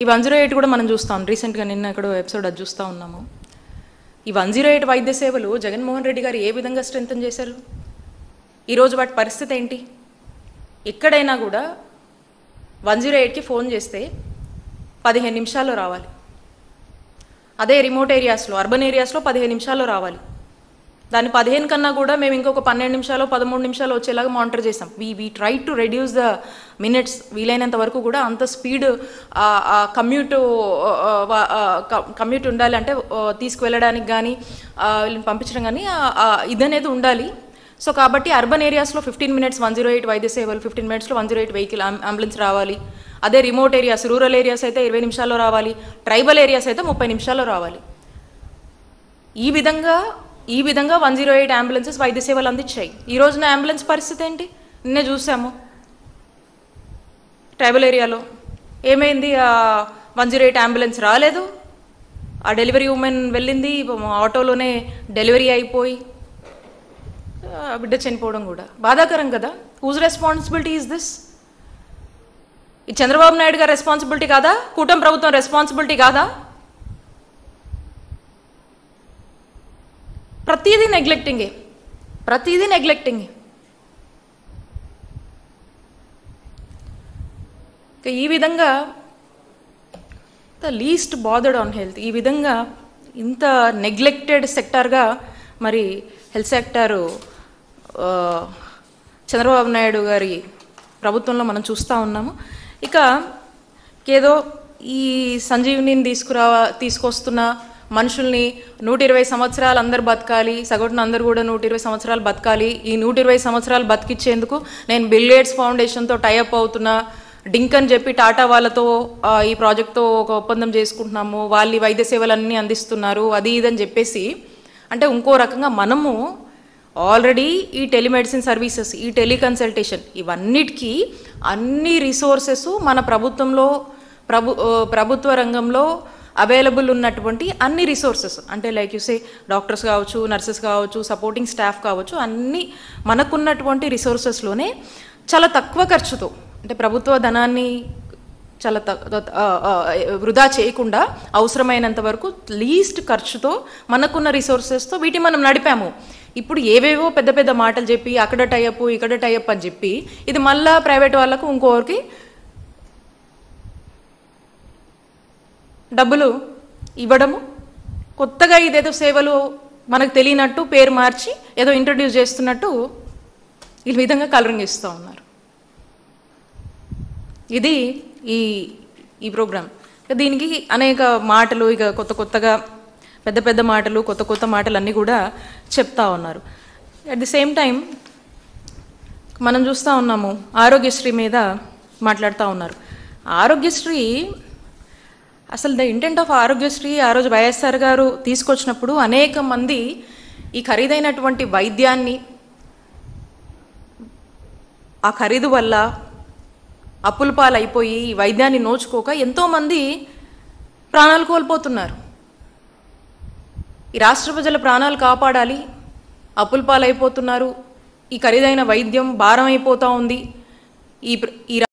ఈ 108 కూడా మనం చూస్తాం. రీసెంట్గా నిన్న ఎక్కడో ఎపిసోడ్ అది చూస్తూ ఉన్నాము. ఈ 108 వైద్య సేవలు జగన్మోహన్ రెడ్డి గారు ఏ విధంగా స్ట్రెంథన్ చేశారు? ఈరోజు వాటి పరిస్థితి ఏంటి? ఎక్కడైనా కూడా 108కి ఫోన్ చేస్తే 15 నిమిషాల్లో రావాలి. అదే రిమోట్ ఏరియాస్లో, అర్బన్ ఏరియాస్లో 15 నిమిషాల్లో రావాలి. దాన్ని 15 కన్నా కూడా మేము ఇంకొక 12 నిమిషాలు 13 నిమిషాలు వచ్చేలాగా మానిటర్ చేసాం. We try to reduce the minutes. వీలైనంత వరకు కూడా అంత స్పీడ్ కమ్యూట్ ఉండాలి. అంటే తీసుకువెళ్ళడానికి కానీ వీళ్ళని పంపించడం కానీ ఇదనేది ఉండాలి. సో కాబట్టి అర్బన్ ఏరియాస్లో 15 మినిట్స్ 108 వైద్య సేవలు, 15 మినిట్స్లో 108 వెహికల్ అంబులెన్స్ రావాలి. అదే రిమోట్ ఏరియాస్, రూరల్ ఏరియాస్ అయితే 20 నిమిషాల్లో రావాలి. ట్రైబల్ ఏరియాస్ అయితే 30 నిమిషాల్లో రావాలి. ఈ విధంగా 108 అంబులెన్సెస్ వైద్య సేవలు అందించాయి. ఈ రోజున అంబులెన్స్ పరిస్థితి ఏంటి? నిన్నే చూసాము ట్రైబల్ ఏరియాలో ఏమైంది. 108 అంబులెన్స్ రాలేదు. ఆ డెలివరీ ఉమెన్ వెళ్ళింది, ఆటోలోనే డెలివరీ అయిపోయి బిడ్డ చనిపోవడం కూడా బాధాకరం కదా. Whose responsibility is this? ఇది చంద్రబాబు నాయుడు గారి రెస్పాన్సిబిలిటీ కాదా? కూటమి ప్రభుత్వం రెస్పాన్సిబిలిటీ కాదా? ప్రతిదీ నెగ్లెక్టింగే. ఈ విధంగా the least bothered on health, ఈ విధంగా ఇంత నెగ్లెక్టెడ్ సెక్టార్గా మరి హెల్త్ సెక్టారు చంద్రబాబు నాయుడు గారి ప్రభుత్వంలో మనం చూస్తూ ఉన్నాము. ఇక ఏదో ఈ సంజీవిని తీసుకొస్తున్న మనుషుల్ని 120 సంవత్సరాలు అందరు బతకాలి, సగటున అందరు కూడా 120 సంవత్సరాలు బతకాలి. ఈ 120 సంవత్సరాలు బతికిచ్చేందుకు నేను బిల్ గేట్స్ ఫౌండేషన్తో టైఅప్ అవుతున్నా, డింక్ అని చెప్పి టాటా వాళ్ళతో ఈ ప్రాజెక్ట్తో ఒక ఒప్పందం చేసుకుంటున్నాము, వాళ్ళు వైద్య సేవలన్నీ అందిస్తున్నారు, అది ఇదని చెప్పేసి అంటే ఇంకో రకంగా మనము ఆల్రెడీ ఈ టెలిమెడిసిన్ సర్వీసెస్, ఈ టెలికన్సల్టేషన్, ఇవన్నిటికీ అన్ని రిసోర్సెస్ మన ప్రభుత్వ రంగంలో అవైలబుల్ ఉన్నటువంటి అన్ని రిసోర్సెస్, అంటే లైక్ యూసే డాక్టర్స్ కావచ్చు, నర్సెస్ కావచ్చు, సపోర్టింగ్ స్టాఫ్ కావచ్చు, అన్నీ మనకున్నటువంటి రిసోర్సెస్లోనే చాలా తక్కువ ఖర్చుతో, అంటే ప్రభుత్వ ధనాన్ని చాలా వృధా చేయకుండా అవసరమైనంత వరకు లీస్ట్ ఖర్చుతో మనకున్న రిసోర్సెస్తో వీటిని మనం నడిపాము. ఇప్పుడు ఏవేవో పెద్ద పెద్ద మాటలు చెప్పి అక్కడ టైఅప్ ఇక్కడ టైఅప్ అని చెప్పి ఇది మళ్ళా ప్రైవేట్ వాళ్ళకు ఇంకోరికి డబ్బులు ఇవ్వడము, కొత్తగా ఇదేదో సేవలు మనకు తెలియనట్టు పేరు మార్చి ఏదో ఇంట్రడ్యూస్ చేస్తున్నట్టు ఈ విధంగా కలరింగ్ ఇస్తూ ఉన్నారు. ఇది ఈ ప్రోగ్రామ్. దీనికి అనేక మాటలు, ఇక కొత్తగా పెద్ద మాటలు, కొత్త మాటలు అన్నీ కూడా చెప్తా ఉన్నారు. అట్ ది సేమ్ టైం మనం చూస్తూ ఉన్నాము ఆరోగ్యశ్రీ మీద మాట్లాడుతూ ఉన్నారు. ఆరోగ్యశ్రీ అసలు ద ఇంటెంట్ ఆఫ్ ఆరోగ్యశ్రీ ఆ రోజు వైఎస్ఆర్ గారు తీసుకొచ్చినప్పుడు అనేక మంది ఈ ఖరీదైనటువంటి వైద్యాన్ని, ఆ ఖరీదు వల్ల అప్పుల పాలైపోయి ఈ వైద్యాన్ని నోచుకోక ఎంతోమంది ప్రాణాలు కోల్పోతున్నారు. ఈ రాష్ట్ర ప్రజల ప్రాణాలు కాపాడాలి, అప్పుల పాలైపోతున్నారు, ఈ ఖరీదైన వైద్యం భారం అయిపోతూ ఉంది. ఈ